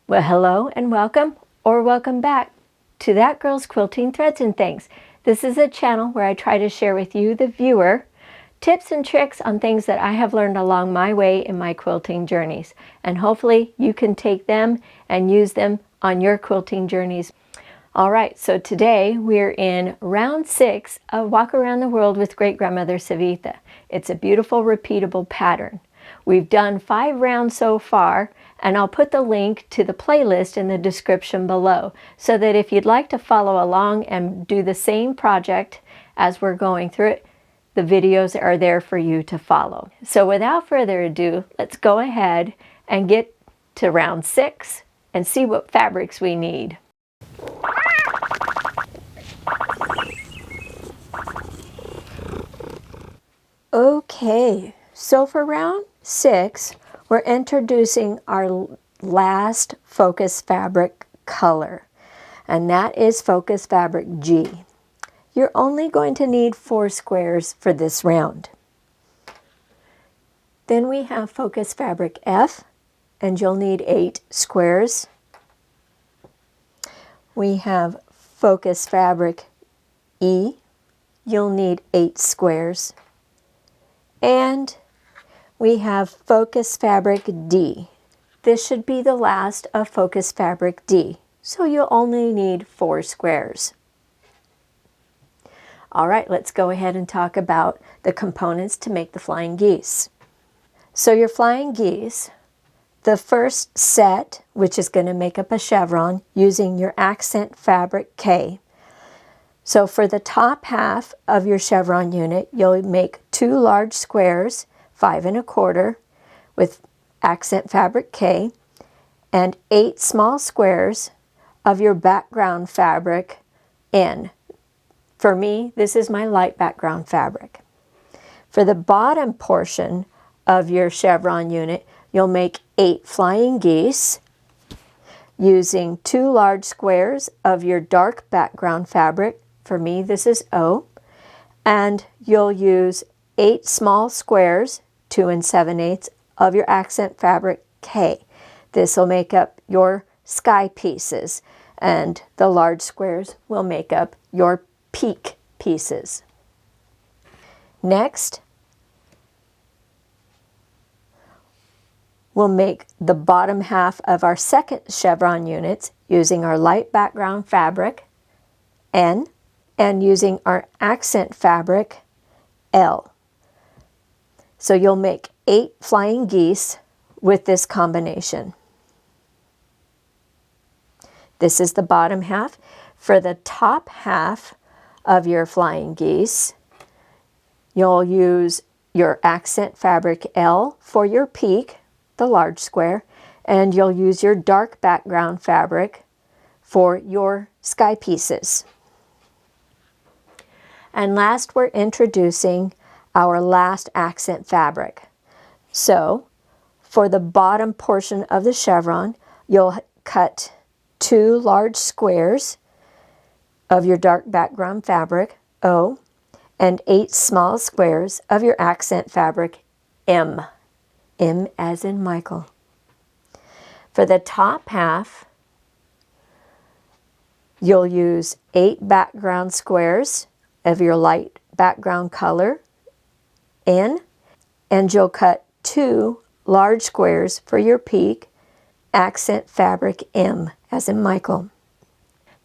Well, hello and welcome, or welcome back to That Girl's Quilting Threads and Things. This is a channel where I try to share with you, the viewer, tips and tricks on things that I have learned along my way in my quilting journeys. And hopefully you can take them and use them on your quilting journeys. All right, so today we're in round 6 of Walk Around the World with Great Grandmother Savita. It's a beautiful, repeatable pattern. We've done 5 rounds so far, and I'll put the link to the playlist in the description below so that if you'd like to follow along and do the same project as we're going through it, the videos are there for you to follow. So without further ado, let's go ahead and get to round 6 and see what fabrics we need. Okay, so for round 6, we're introducing our last focus fabric color, and that is focus fabric G. You're only going to need 4 squares for this round. Then we have focus fabric F, and you'll need 8 squares. We have focus fabric E, you'll need 8 squares. And we have focus fabric D. This should be the last of focus fabric D, so you'll only need 4 squares. All right, let's go ahead and talk about the components to make the flying geese. So your flying geese, the first set, which is going to make up a chevron using your accent fabric K. So for the top half of your chevron unit, you'll make 2 large squares, 5 1/4, with accent fabric K, and 8 small squares of your background fabric N. For me, this is my light background fabric. For the bottom portion of your chevron unit, you'll make 8 flying geese using 2 large squares of your dark background fabric. For me, this is O. And you'll use 8 small squares, 2 7/8, of your accent fabric K. This will make up your sky pieces, and the large squares will make up your peak pieces. Next, we'll make the bottom half of our second chevron units using our light background fabric N and using our accent fabric L. So you'll make 8 flying geese with this combination. This is the bottom half. For the top half of your flying geese, you'll use your accent fabric L for your peak, the large square, and you'll use your dark background fabric for your sky pieces. And last, we're introducing our last accent fabric. So for the bottom portion of the chevron, you'll cut 2 large squares of your dark background fabric O and 8 small squares of your accent fabric M. M as in Michael. For the top half, you'll use 8 background squares of your light background color N, and you'll cut 2 large squares for your peak, accent fabric M as in Michael.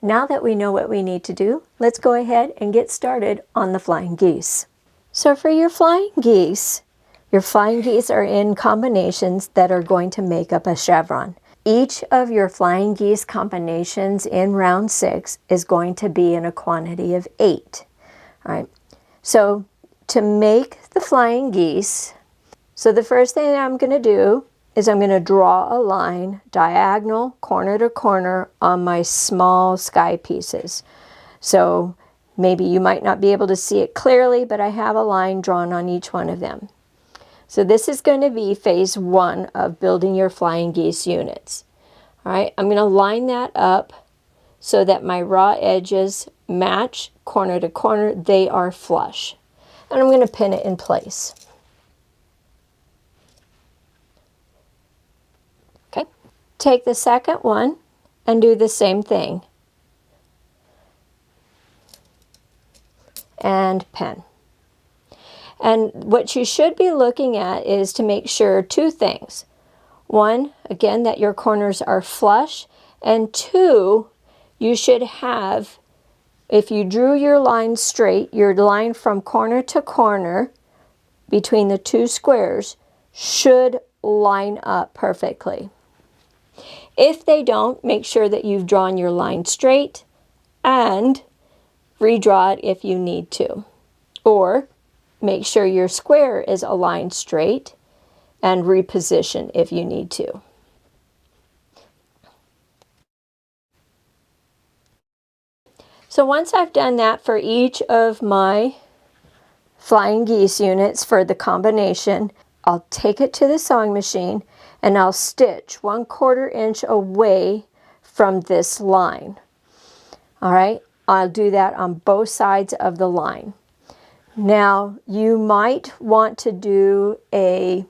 Now that we know what we need to do, let's go ahead and get started on the flying geese. So for your flying geese are in combinations that are going to make up a chevron. Each of your flying geese combinations in round 6 is going to be in a quantity of 8. All right, so to make the flying geese, so the first thing I'm going to do is I'm going to draw a line diagonal corner to corner on my small sky pieces. So maybe you might not be able to see it clearly, but I have a line drawn on each one of them. So this is going to be phase 1 of building your flying geese units. All right, I'm going to line that up so that my raw edges match corner to corner. They are flush. And I'm going to pin it in place. Okay. Take the second one and do the same thing. And pin. And what you should be looking at is to make sure two things. One, again, that your corners are flush, and two, you should have, if you drew your line straight, your line from corner to corner between the two squares should line up perfectly. If they don't, make sure that you've drawn your line straight and redraw it if you need to. Or make sure your square is aligned straight and reposition if you need to. So once I've done that for each of my flying geese units for the combination, I'll take it to the sewing machine and I'll stitch 1/4 inch away from this line. All right, I'll do that on both sides of the line. Now you might want to do a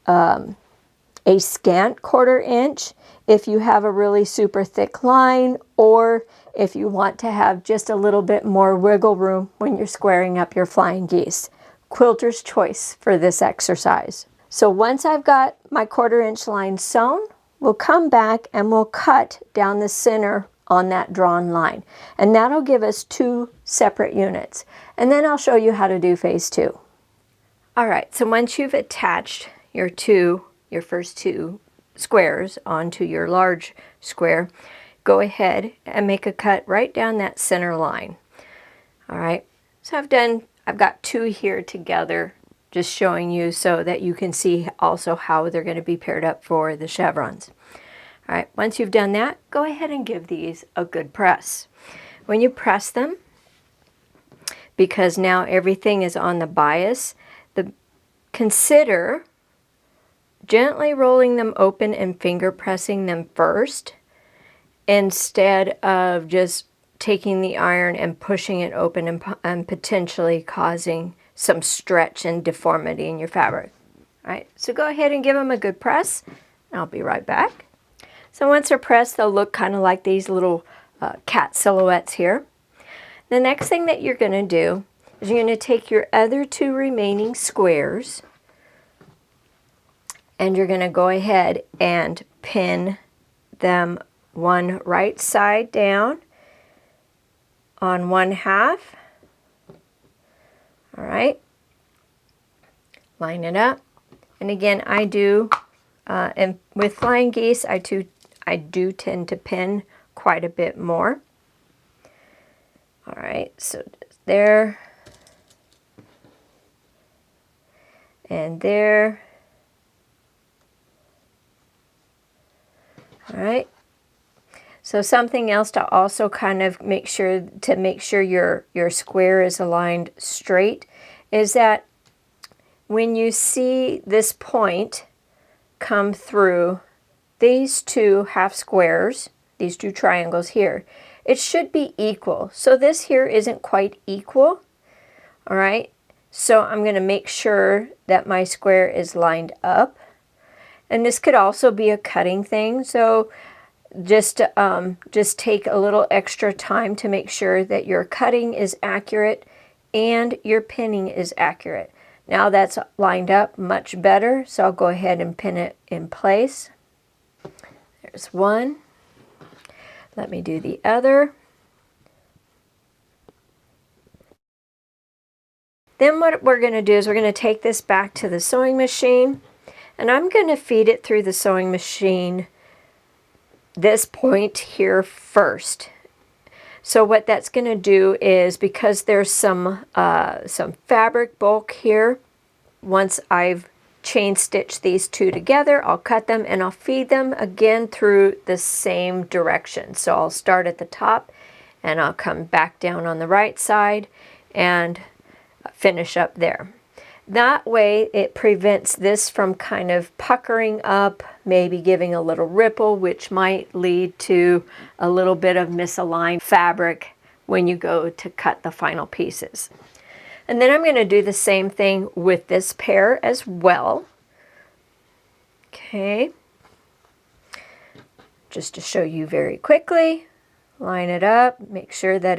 scant 1/4 inch if you have a really super thick line, or if you want to have just a little bit more wiggle room when you're squaring up your flying geese. Quilter's choice for this exercise. So once I've got my 1/4 inch line sewn, we'll come back and we'll cut down the center on that drawn line. And that'll give us 2 separate units. And then I'll show you how to do phase 2. All right, so once you've attached your first 2 squares onto your large square, go ahead and make a cut right down that center line. All right, so I've got 2 here together, just showing you so that you can see also how they're going to be paired up for the chevrons. All right, once you've done that, go ahead and give these a good press. When you press them, because now everything is on the bias, consider gently rolling them open and finger pressing them first, instead of just taking the iron and pushing it open and potentially causing some stretch and deformity in your fabric. All right, so go ahead and give them a good press, and I'll be right back. So once they're pressed, they'll look kind of like these little cat silhouettes here. The next thing that you're going to do is you're going to take your other 2 remaining squares and you're going to go ahead and pin them one right side down on 1/2. All right, line it up. And again, I do, and with flying geese, I do tend to pin quite a bit more. All right, so there and there. All right. So something else to also kind of make sure your square is aligned straight is that when you see this point come through these 2 half squares, these 2 triangles here, it should be equal. So this here isn't quite equal. All right. So I'm going to make sure that my square is lined up. And this could also be a cutting thing. So just take a little extra time to make sure that your cutting is accurate and your pinning is accurate. Now that's lined up much better, so I'll go ahead and pin it in place. There's one. Let me do the other. Then what we're going to do is we're going to take this back to the sewing machine, and I'm going to feed it through the sewing machine this point here first. So what that's going to do is, because there's some fabric bulk here, once I've chain stitched these 2 together, I'll cut them and I'll feed them again through the same direction. So I'll start at the top and I'll come back down on the right side and finish up there. That way it prevents this from kind of puckering up, maybe giving a little ripple, which might lead to a little bit of misaligned fabric when you go to cut the final pieces. And then I'm going to do the same thing with this pair as well. Okay. Just to show you very quickly, line it up, make sure that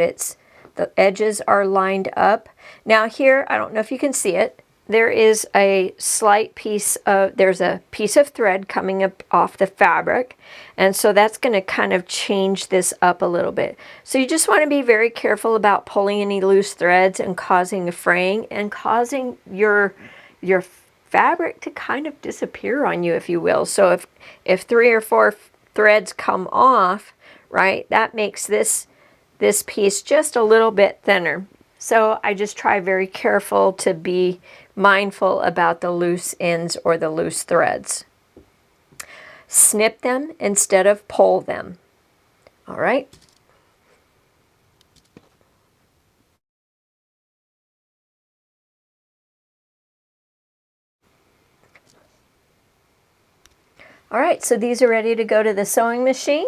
the edges are lined up. Now here, I don't know if you can see it, there is a slight piece of, there's a piece of thread coming up off the fabric, and so that's going to kind of change this up a little bit. So you just want to be very careful about pulling any loose threads and causing a fraying and causing your fabric to kind of disappear on you, if you will. So if 3 or 4 threads come off, right, that makes this piece just a little bit thinner. So I just try very careful to be mindful about the loose ends or the loose threads. Snip them instead of pull them. All right. All right, so these are ready to go to the sewing machine,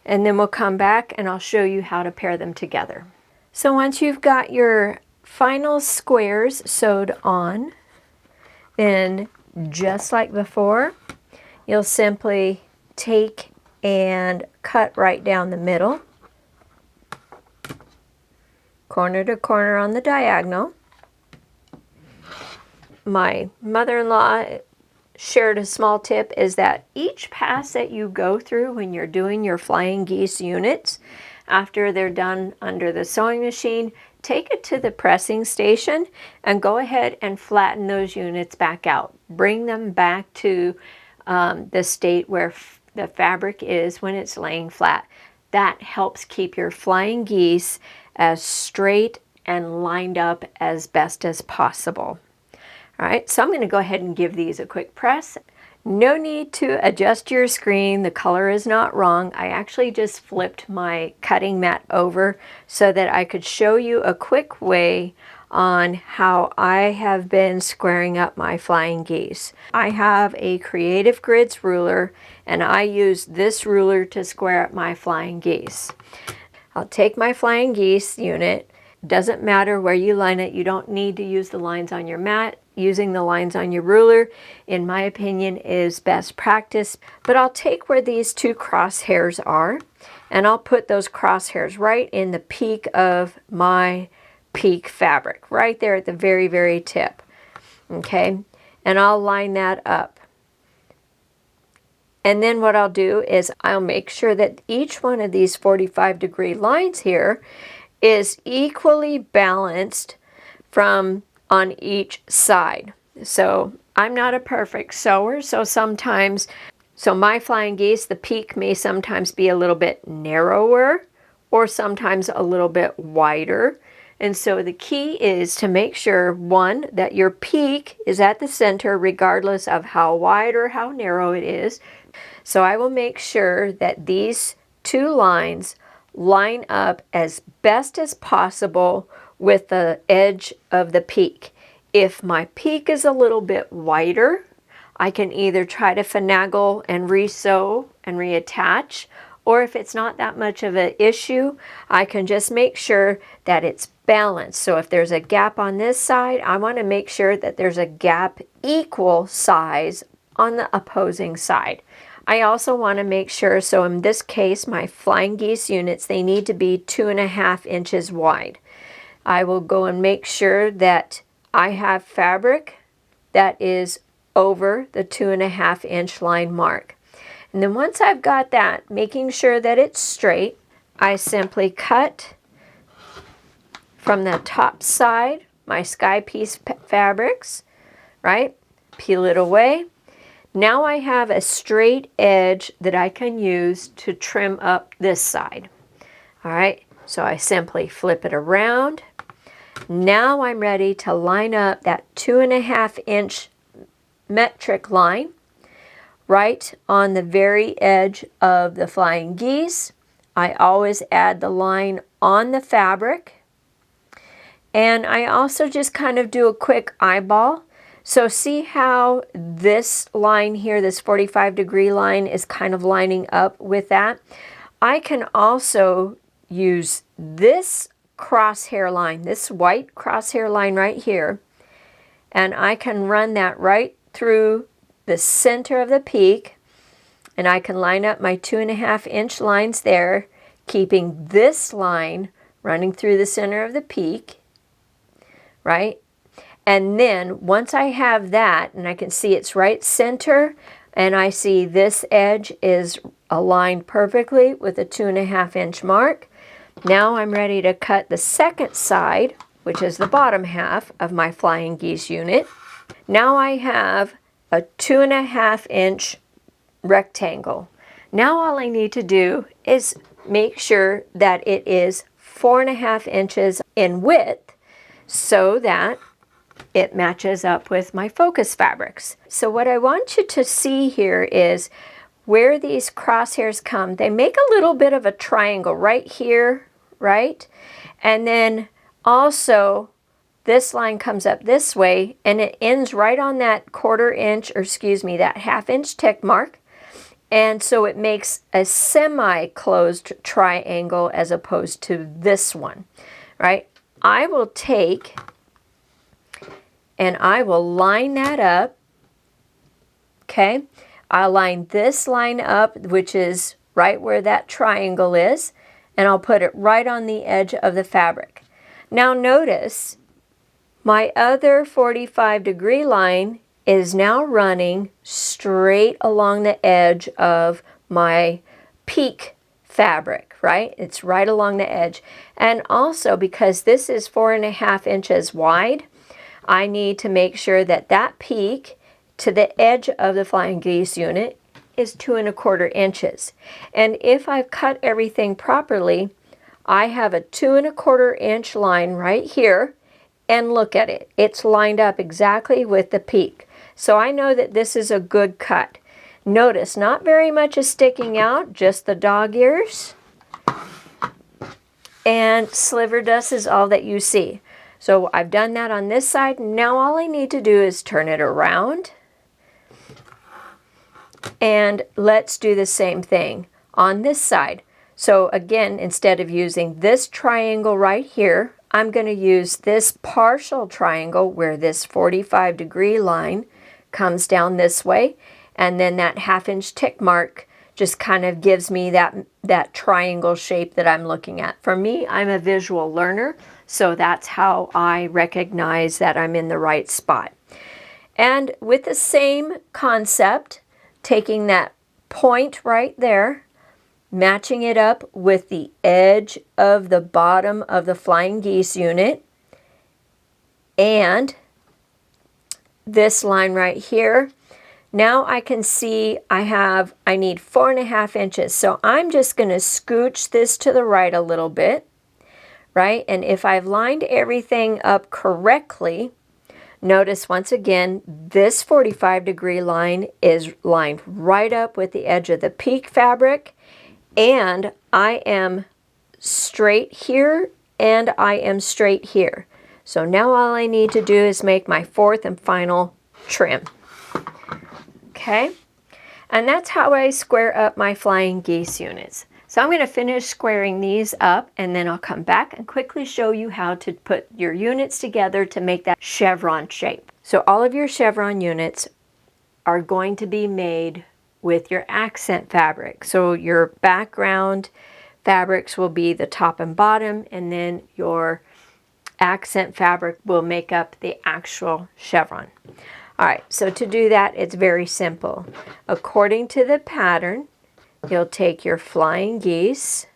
and then we'll come back and I'll show you how to pair them together. So once you've got your final squares sewed on, then just like before, you'll simply take and cut right down the middle, corner to corner on the diagonal. My mother-in-law shared a small tip is that each pass that you go through when you're doing your flying geese units, after they're done under the sewing machine, take it to the pressing station and go ahead and flatten those units back out. Bring them back to the state where the fabric is when it's laying flat. That helps keep your flying geese as straight and lined up as best as possible. All right, so I'm going to go ahead and give these a quick press. No need to adjust your screen. The color is not wrong. I actually just flipped my cutting mat over so that I could show you a quick way on how I have been squaring up my flying geese. I have a Creative Grids ruler, and I use this ruler to square up my flying geese. I'll take my flying geese unit. Doesn't matter where you line it. You don't need to use the lines on your mat. Using the lines on your ruler, in my opinion, is best practice. But I'll take where these 2 crosshairs are, and I'll put those crosshairs right in the peak of my peak fabric, right there at the very, very tip. Okay, and I'll line that up. And then what I'll do is I'll make sure that each one of these 45-degree lines here is equally balanced from on each side. So I'm not a perfect sewer, so my flying geese, the peak may sometimes be a little bit narrower or sometimes a little bit wider. And so the key is to make sure, one, that your peak is at the center regardless of how wide or how narrow it is. So I will make sure that these 2 lines line up as best as possible with the edge of the peak. If my peak is a little bit wider, I can either try to finagle and re-sew and reattach, or if it's not that much of an issue, I can just make sure that it's balanced. So if there's a gap on this side, I want to make sure that there's a gap equal size on the opposing side. I also want to make sure, so in this case, my flying geese units, they need to be 2.5 inches wide. I will go and make sure that I have fabric that is over the 2.5 inch line mark. And then once I've got that, making sure that it's straight, I simply cut from the top side my sky piece fabrics, right? Peel it away. Now I have a straight edge that I can use to trim up this side. All right, so I simply flip it around. Now I'm ready to line up that 2.5 inch metric line right on the very edge of the flying geese. I always add the line on the fabric, and I also just kind of do a quick eyeball. So see how this line here, this 45-degree line, is kind of lining up with that? I can also use this crosshair line, this white crosshair line right here, and I can run that right through the center of the peak, And I can line up my 2.5-inch lines there, keeping this line running through the center of the peak, right? And then once I have that, and I can see it's right center, and I see this edge is aligned perfectly with a 2.5-inch mark, now I'm ready to cut the second side, which is the bottom half of my flying geese unit. Now I have a 2.5-inch rectangle. Now all I need to do is make sure that it is 4.5 inches in width so that it matches up with my focus fabrics. So what I want you to see here is where these crosshairs come. They make a little bit of a triangle right here, right? And then also this line comes up this way and it ends right on that 1/4 inch, or excuse me, that 1/2 inch tick mark. And so it makes a semi-closed triangle as opposed to this one, right? I will take and I will line that up, okay? I'll line this line up, which is right where that triangle is, and I'll put it right on the edge of the fabric. Now notice my other 45-degree line is now running straight along the edge of my peak fabric, right? It's right along the edge. And also because this is 4.5 inches wide, I need to make sure that that peak to the edge of the flying geese unit is 2.25 inches. And if I've cut everything properly, I have a 2.25 inch line right here, and look at it. It's lined up exactly with the peak. So I know that this is a good cut. Notice not very much is sticking out, just the dog ears. And sliver dust is all that you see. So I've done that on this side. Now all I need to do is turn it around. And let's do the same thing on this side. So again, instead of using this triangle right here, I'm going to use this partial triangle where this 45-degree line comes down this way, and then that 1/2 inch tick mark just kind of gives me that triangle shape that I'm looking at. For me, I'm a visual learner, so that's how I recognize that I'm in the right spot. And with the same concept, taking that point right there, matching it up with the edge of the bottom of the flying geese unit, and this line right here. Now I can see I need 4.5 inches. So I'm just going to scooch this to the right a little bit, right? And if I've lined everything up correctly, notice once again, this 45-degree line is lined right up with the edge of the peak fabric, and I am straight here and I am straight here. So now all I need to do is make my 4th and final trim. Okay, and that's how I square up my flying geese units. So I'm going to finish squaring these up, and then I'll come back and quickly show you how to put your units together to make that chevron shape. So all of your chevron units are going to be made with your accent fabric. So your background fabrics will be the top and bottom, and then your accent fabric will make up the actual chevron. All right, so to do that, it's very simple. According to the pattern, you'll take your flying geese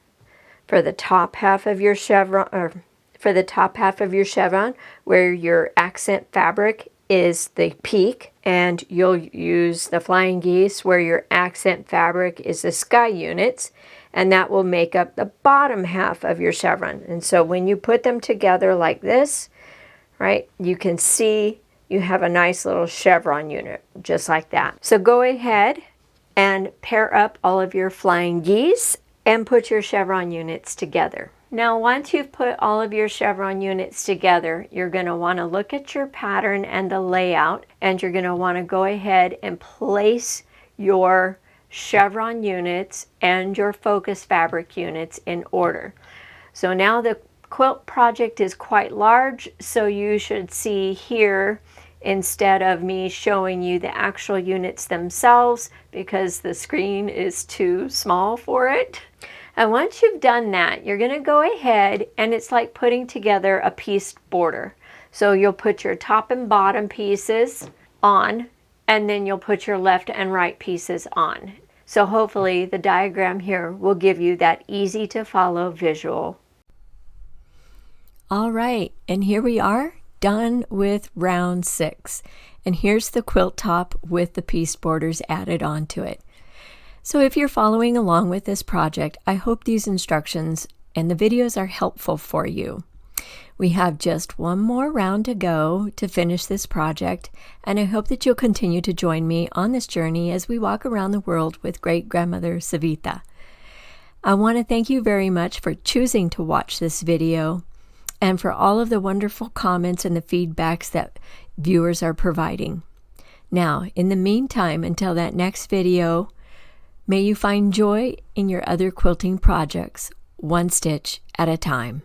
for the top half of your chevron, or for the top half of your chevron, where your accent fabric is the peak, and you'll use the flying geese where your accent fabric is the sky units, and that will make up the bottom half of your chevron. And so when you put them together like this, right, you can see you have a nice little chevron unit, just like that. So go ahead and pair up all of your flying geese and put your chevron units together. Now, once you've put all of your chevron units together, you're going to want to look at your pattern and the layout, and you're going to want to go ahead and place your chevron units and your focus fabric units in order. So now the quilt project is quite large, so you should see here instead of me showing you the actual units themselves because the screen is too small for it. And once you've done that, you're going to go ahead, and it's like putting together a pieced border. So you'll put your top and bottom pieces on, and then you'll put your left and right pieces on. So hopefully the diagram here will give you that easy to follow visual. All right, and here we are, done with round 6. And here's the quilt top with the piece borders added onto it. So if you're following along with this project, I hope these instructions and the videos are helpful for you. We have just one more round to go to finish this project, and I hope that you'll continue to join me on this journey as we walk around the world with great-grandmother Savita. I want to thank you very much for choosing to watch this video and for all of the wonderful comments and the feedbacks that viewers are providing. Now, in the meantime, until that next video, may you find joy in your other quilting projects, one stitch at a time.